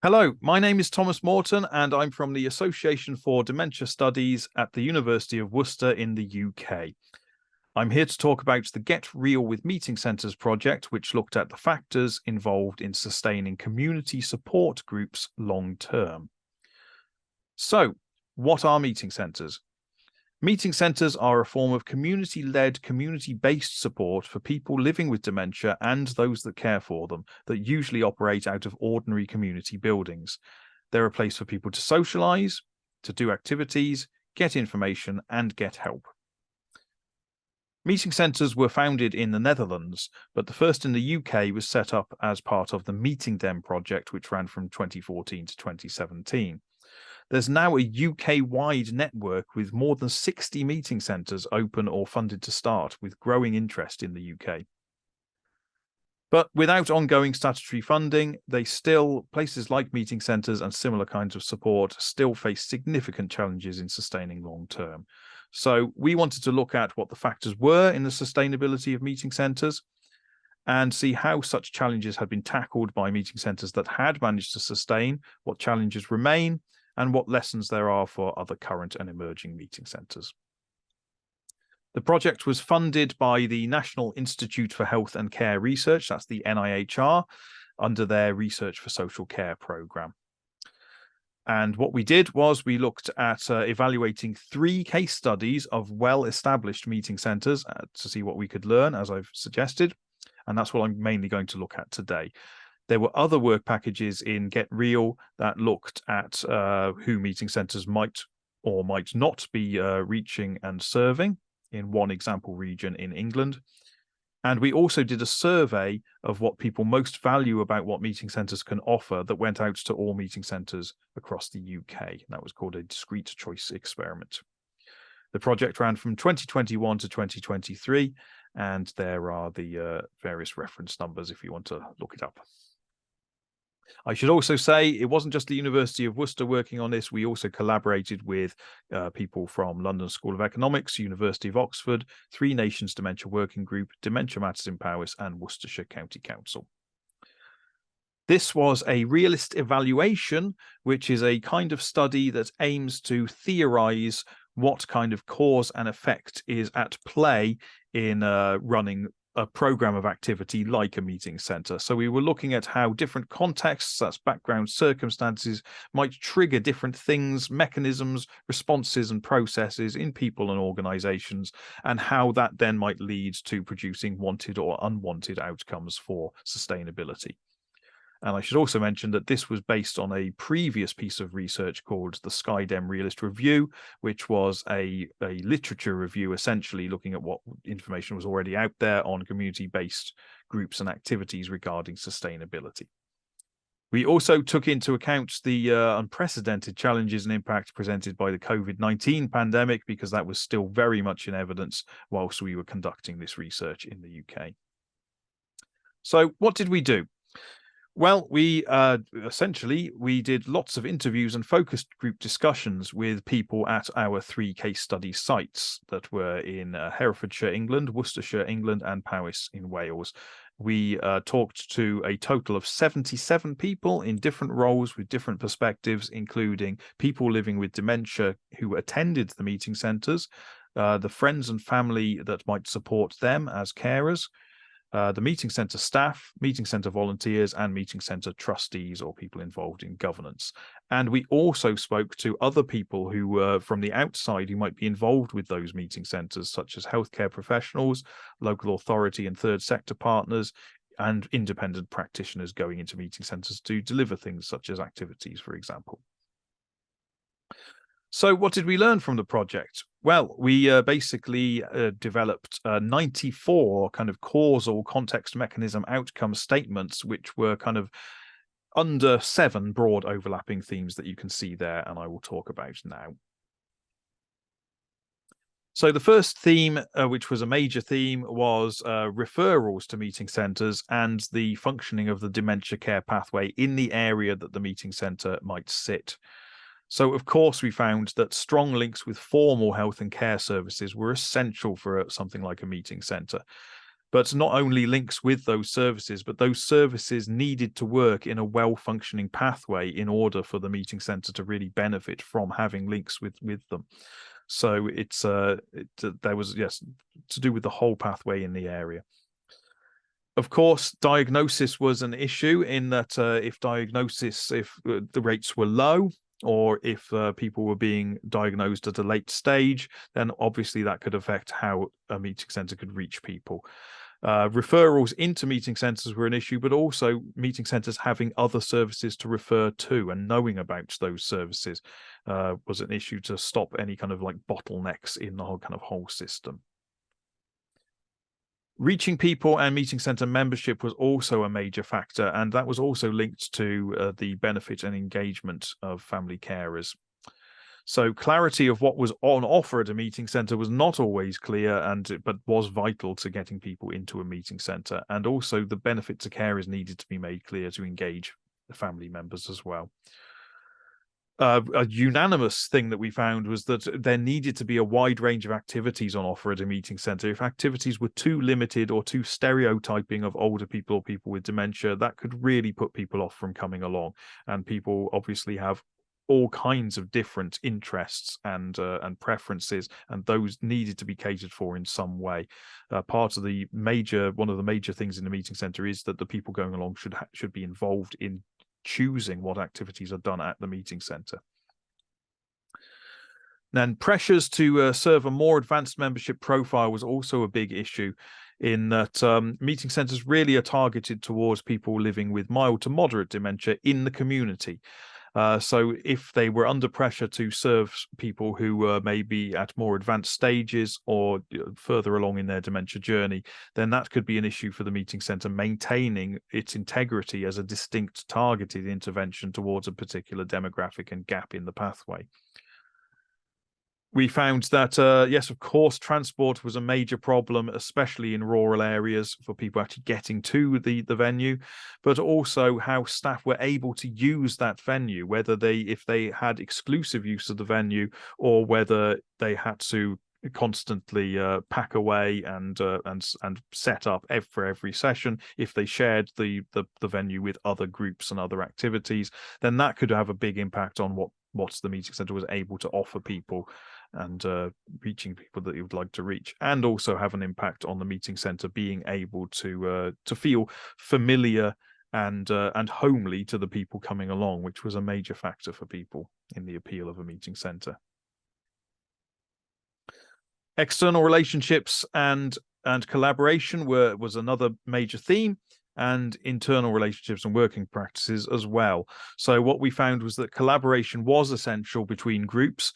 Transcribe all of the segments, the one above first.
Hello, my name is Thomas Morton, and I'm from the Association for Dementia Studies at the University of Worcester in the UK. I'm here to talk about the Get Real with Meeting Centres project, which looked at the factors involved in sustaining community support groups long term. So, what are meeting centres? Meeting centres are a form of community-led, community-based support for people living with dementia and those that care for them that usually operate out of ordinary community buildings. They're a place for people to socialise, to do activities, get information, and get help. Meeting centres were founded in the Netherlands, but the first in the UK was set up as part of the Meeting Dem project, which ran from 2014 to 2017. There's now a UK-wide network with more than 60 meeting centres open or funded to start, with growing interest in the UK. But without ongoing statutory funding, places like meeting centres and similar kinds of support still face significant challenges in sustaining long term. So we wanted to look at what the factors were in the sustainability of meeting centres and see how such challenges had been tackled by meeting centres that had managed to sustain, what challenges remain, and what lessons there are for other current and emerging meeting centres. The project was funded by the National Institute for Health and Care Research, that's the NIHR, under their Research for Social Care programme. And what we did was we looked at evaluating 3 case studies of well-established meeting centres to see what we could learn, as I've suggested, and that's what I'm mainly going to look at today. There were other work packages in Get Real that looked at who meeting centres might or might not be reaching and serving in one example region in England. And we also did a survey of what people most value about what meeting centres can offer that went out to all meeting centres across the UK. That was called a discrete choice experiment. The project ran from 2021 to 2023, and there are the various reference numbers if you want to look it up. I should also say it wasn't just the University of Worcester working on this. We also collaborated with people from London School of Economics, University of Oxford, Three Nations Dementia Working Group, Dementia Matters in Powys, and Worcestershire County Council. This was a realist evaluation, which is a kind of study that aims to theorise what kind of cause and effect is at play in running a program of activity like a meeting centre. So we were looking at how different contexts, that's background circumstances, might trigger different things, mechanisms, responses and processes in people and organisations, and how that then might lead to producing wanted or unwanted outcomes for sustainability. And I should also mention that this was based on a previous piece of research called the SkyDem Realist Review, which was a literature review, essentially looking at what information was already out there on community-based groups and activities regarding sustainability. We also took into account the unprecedented challenges and impact presented by the COVID-19 pandemic, because that was still very much in evidence whilst we were conducting this research in the UK. So what did we do? Well, we did lots of interviews and focus group discussions with people at our 3 case study sites that were in Herefordshire, England, Worcestershire, England, and Powys in Wales. We talked to a total of 77 people in different roles with different perspectives, including people living with dementia who attended the meeting centres, the friends and family that might support them as carers, the meeting centre staff, meeting centre volunteers, and meeting centre trustees or people involved in governance. And we also spoke to other people who were from the outside who might be involved with those meeting centres, such as healthcare professionals, local authority and third sector partners, and independent practitioners going into meeting centres to deliver things such as activities, for example. So what did we learn from the project? Well, we basically developed 94 kind of causal context mechanism outcome statements, which were kind of under 7 broad overlapping themes that you can see there, and I will talk about now. So the first theme, which was a major theme, was referrals to meeting centres and the functioning of the dementia care pathway in the area that the meeting centre might sit. So, of course, we found that strong links with formal health and care services were essential for something like a meeting centre. But not only links with those services, but those services needed to work in a well-functioning pathway in order for the meeting centre to really benefit from having links with them. So there was, yes, to do with the whole pathway in the area. Of course, diagnosis was an issue in that if the rates were low, or if people were being diagnosed at a late stage, then obviously that could affect how a meeting centre could reach people. Referrals into meeting centres were an issue, but also meeting centres having other services to refer to and knowing about those services was an issue to stop any kind of like bottlenecks in the whole system. Reaching people and meeting centre membership was also a major factor, and that was also linked to the benefit and engagement of family carers. So clarity of what was on offer at a meeting centre was not always clear, but was vital to getting people into a meeting centre, and also the benefit to carers needed to be made clear to engage the family members as well. A unanimous thing that we found was that there needed to be a wide range of activities on offer at a meeting centre. If activities were too limited or too stereotyping of older people or people with dementia, that could really put people off from coming along. And people obviously have all kinds of different interests and preferences, and those needed to be catered for in some way. One of the major things in the meeting centre is that the people going along should be involved in choosing what activities are done at the meeting centre. Then pressures to serve a more advanced membership profile was also a big issue, in that meeting centres really are targeted towards people living with mild to moderate dementia in the community. So if they were under pressure to serve people who were maybe at more advanced stages or further along in their dementia journey, then that could be an issue for the meeting centre maintaining its integrity as a distinct targeted intervention towards a particular demographic and gap in the pathway. We found that, yes, of course, transport was a major problem, especially in rural areas for people actually getting to the venue, but also how staff were able to use that venue, whether if they had exclusive use of the venue or whether they had to constantly pack away and set up for every session. If they shared the venue with other groups and other activities, then that could have a big impact on what the meeting centre was able to offer people and reaching people that you would like to reach, and also have an impact on the meeting centre being able to feel familiar and homely to the people coming along, which was a major factor for people in the appeal of a meeting centre. External relationships and collaboration was another major theme, and internal relationships and working practices as well. So what we found was that collaboration was essential between groups,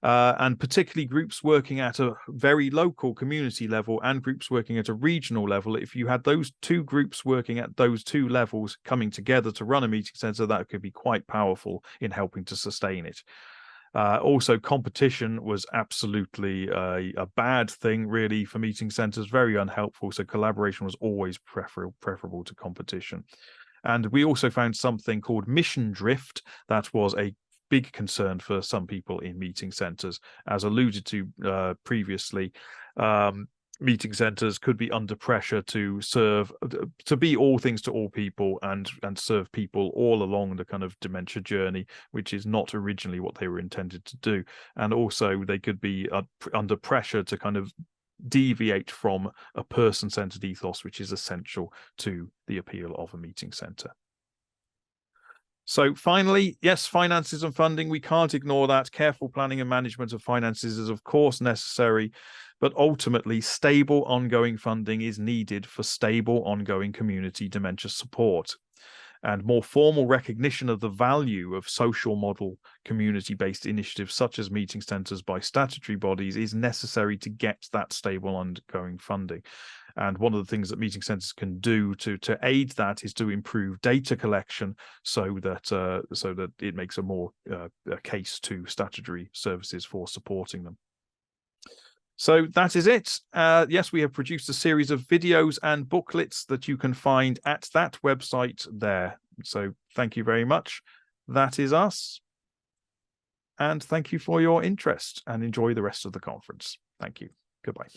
and particularly groups working at a very local community level and groups working at a regional level. If you had those two groups working at those two levels coming together to run a meeting centre, that could be quite powerful in helping to sustain it. Also, competition was absolutely a bad thing, really, for meeting centres, very unhelpful. So collaboration was always preferable to competition. And we also found something called mission drift that was a big concern for some people in meeting centres. As alluded to previously, meeting centres could be under pressure to be all things to all people and serve people all along the kind of dementia journey, which is not originally what they were intended to do. And also they could be under pressure to kind of deviate from a person-centered ethos, which is essential to the appeal of a meeting centre. So finally, yes, finances and funding, we can't ignore that. Careful planning and management of finances is of course necessary, but ultimately stable ongoing funding is needed for stable ongoing community dementia support. And more formal recognition of the value of social model community-based initiatives such as meeting centres by statutory bodies is necessary to get that stable ongoing funding. And one of the things that meeting centres can do to aid that is to improve data collection so that it makes a more a case to statutory services for supporting them. So that is it. Yes, we have produced a series of videos and booklets that you can find at that website there. So thank you very much. That is us. And thank you for your interest, and enjoy the rest of the conference. Thank you. Goodbye.